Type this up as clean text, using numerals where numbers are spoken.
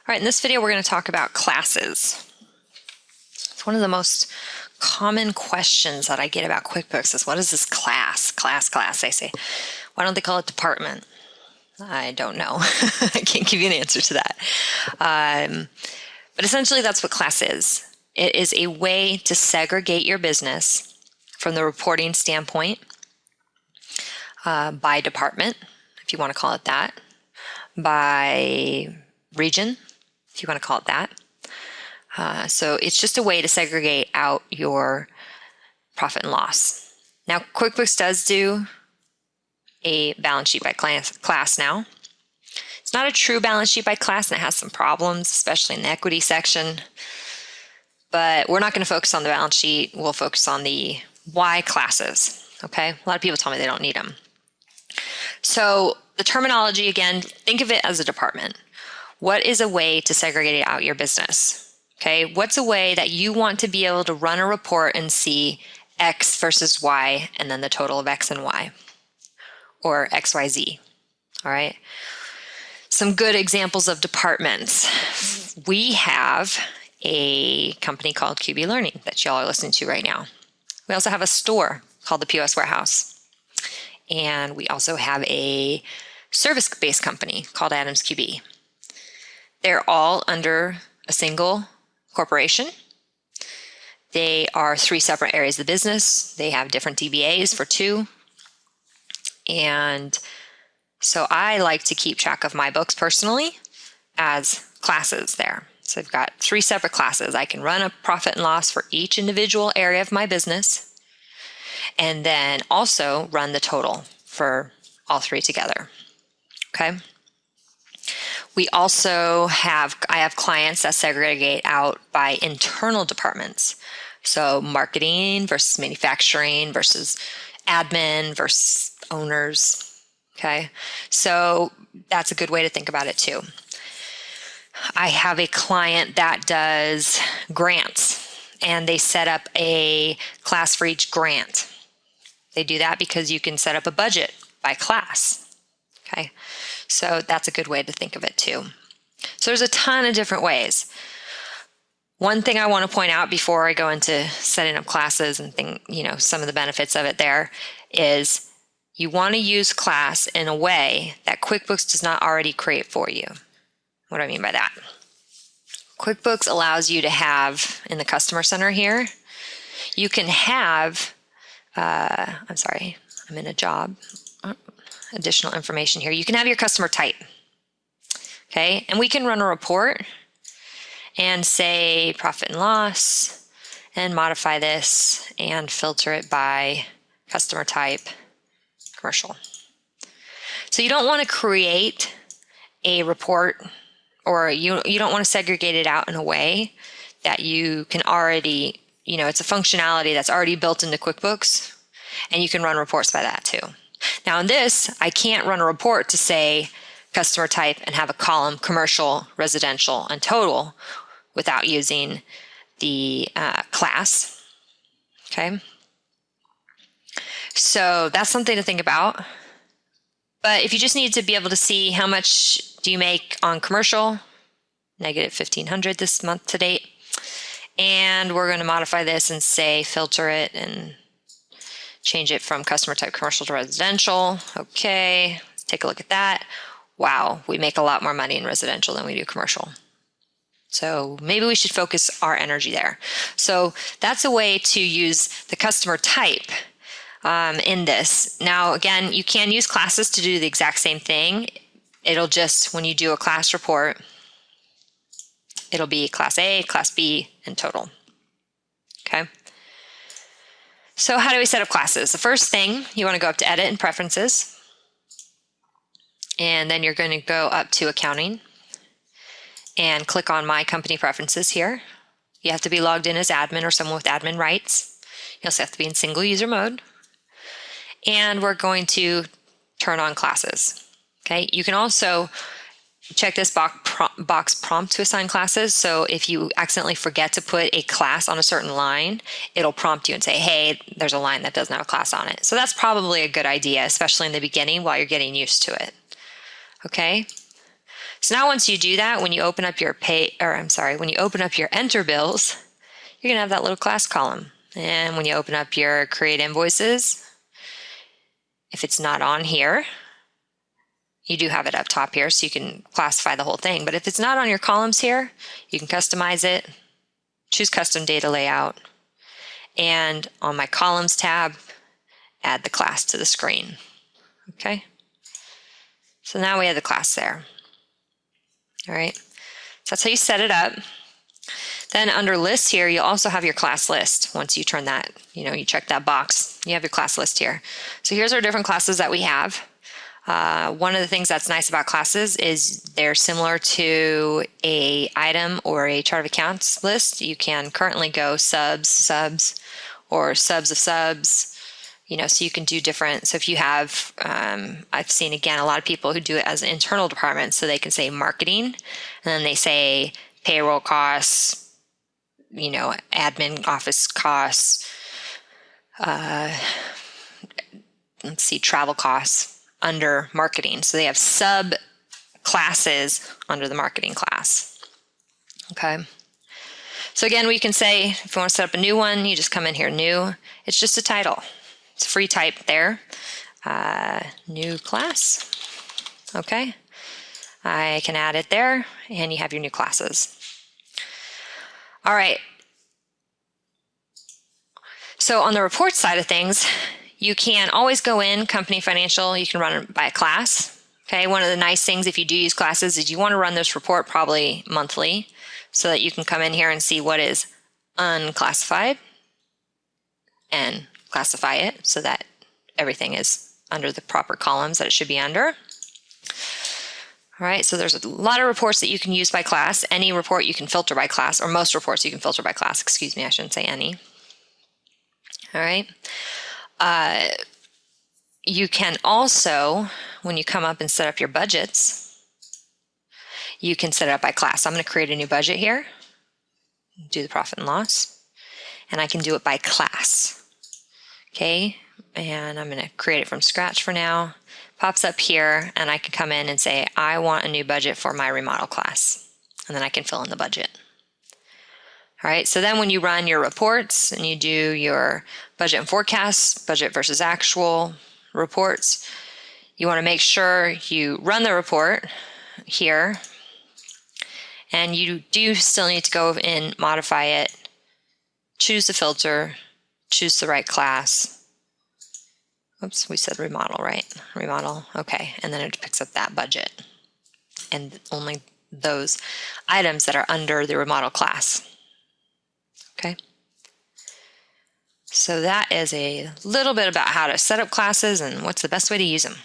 All right, in this video, we're going to talk about classes. It's one of the most common questions that I get about QuickBooks is, what is this class? Class. I say, why don't they call it department? I don't know. I can't give you an answer to that. But essentially, that's what class is. It is a way to segregate your business from the reporting standpoint by department, if you want to call it that, by region, if you want to call it that. So it's just a way to segregate out your profit and loss. Now, QuickBooks does do a balance sheet by class now. It's not a true balance sheet by class, and it has some problems, especially in the equity section. But we're not going to focus on the balance sheet. We'll focus on the why classes. Okay? A lot of people tell me they don't need them. So the terminology, again, think of it as a department. What is a way to segregate out your business? Okay, what's a way that you want to be able to run a report and see X versus Y and then the total of X and Y, or XYZ, all right? Some good examples of departments. We have a company called QB Learning that y'all are listening to right now. We also have a store called the POS Warehouse. And we also have a service-based company called Adams QB. They're all under a single corporation. They are 3 separate areas of the business. They have different DBAs for 2. And so I like to keep track of my books personally as classes there. So I've got 3 separate classes. I can run a profit and loss for each individual area of my business, and then also run the total for all 3 together. Okay. We also I have clients that segregate out by internal departments. So marketing versus manufacturing versus admin versus owners. Okay. So that's a good way to think about it too. I have a client that does grants, and they set up a class for each grant. They do that because you can set up a budget by class. Okay. So that's a good way to think of it too. So there's a ton of different ways. One thing I want to point out before I go into setting up classes and some of the benefits of it there is you want to use class in a way that QuickBooks does not already create for you. What do I mean by that? QuickBooks allows you to have, in the customer center here, you can have, I'm sorry, I'm in a job. Additional information here. You can have your customer type. Okay, and we can run a report and say profit and loss and modify this and filter it by customer type, commercial. So you don't want to create a report, or you don't want to segregate it out in a way that you can already, it's a functionality that's already built into QuickBooks, and you can run reports by that too. Now in this, I can't run a report to say customer type and have a column commercial, residential, and total without using the class. Okay. So that's something to think about. But if you just need to be able to see how much do you make on commercial, negative $1,500 this month to date. And we're going to modify this and say filter it and change it from customer type commercial to residential. Okay, let's take a look at that. Wow, we make a lot more money in residential than we do commercial. So maybe we should focus our energy there. So that's a way to use the customer type in this. Now, again, you can use classes to do the exact same thing. It'll just, when you do a class report, it'll be class A, class B, and total. Okay. So how do we set up classes? The first thing, you want to go up to Edit and Preferences. And then you're going to go up to Accounting and click on My Company Preferences here. You have to be logged in as admin or someone with admin rights. You also have to be in single user mode. And we're going to turn on classes. Okay. You can also check this box prompt to assign classes. So if you accidentally forget to put a class on a certain line, it'll prompt you and say, hey, there's a line that doesn't have a class on it. So that's probably a good idea, especially in the beginning while you're getting used to it. Okay. So now once you do that, when you open up your when you open up your enter bills, you're gonna have that little class column. And when you open up your create invoices, if it's not on here, you do have it up top here, so you can classify the whole thing. But if it's not on your columns here, you can customize it, choose custom data layout, and on my columns tab, add the class to the screen. Okay. So now we have the class there. All right. So that's how you set it up. Then under list here, you'll also have your class list. Once you turn that, you check that box, you have your class list here. So here's our different classes that we have. One of the things that's nice about classes is they're similar to a item or a chart of accounts list. You can currently go subs, or subs of subs, so you can do different. So if you have, I've seen again, a lot of people who do it as an internal department, so they can say marketing, and then they say payroll costs, admin office costs, let's see, travel costs under marketing. So they have sub classes under the marketing class. Okay. So again, we can say, if you want to set up a new one, you just come in here, new. It's just a title. It's free type there. New class. Okay. I can add it there, and you have your new classes. All right. So on the report side of things, you can always go in company financial. You can run it by a class. Okay. One of the nice things if you do use classes is you want to run this report probably monthly so that you can come in here and see what is unclassified and classify it so that everything is under the proper columns that it should be under. All right, so there's a lot of reports that you can use by class. Any report you can filter by class, or most reports you can filter by class. Excuse me, I shouldn't say any. All right. You can also, when you come up and set up your budgets, you can set it up by class. I'm going to create a new budget here, do the profit and loss, and I can do it by class. Okay, and I'm going to create it from scratch for now. Pops up here, and I can come in and say, I want a new budget for my remodel class, and then I can fill in the budget. All right, so then when you run your reports and you do your budget and forecast, budget versus actual reports, you want to make sure you run the report here, and you do still need to go and modify it, choose the filter, choose the right class. Oops, we said remodel, right? Remodel, okay, and then it picks up that budget and only those items that are under the remodel class. Okay. So that is a little bit about how to set up classes and what's the best way to use them.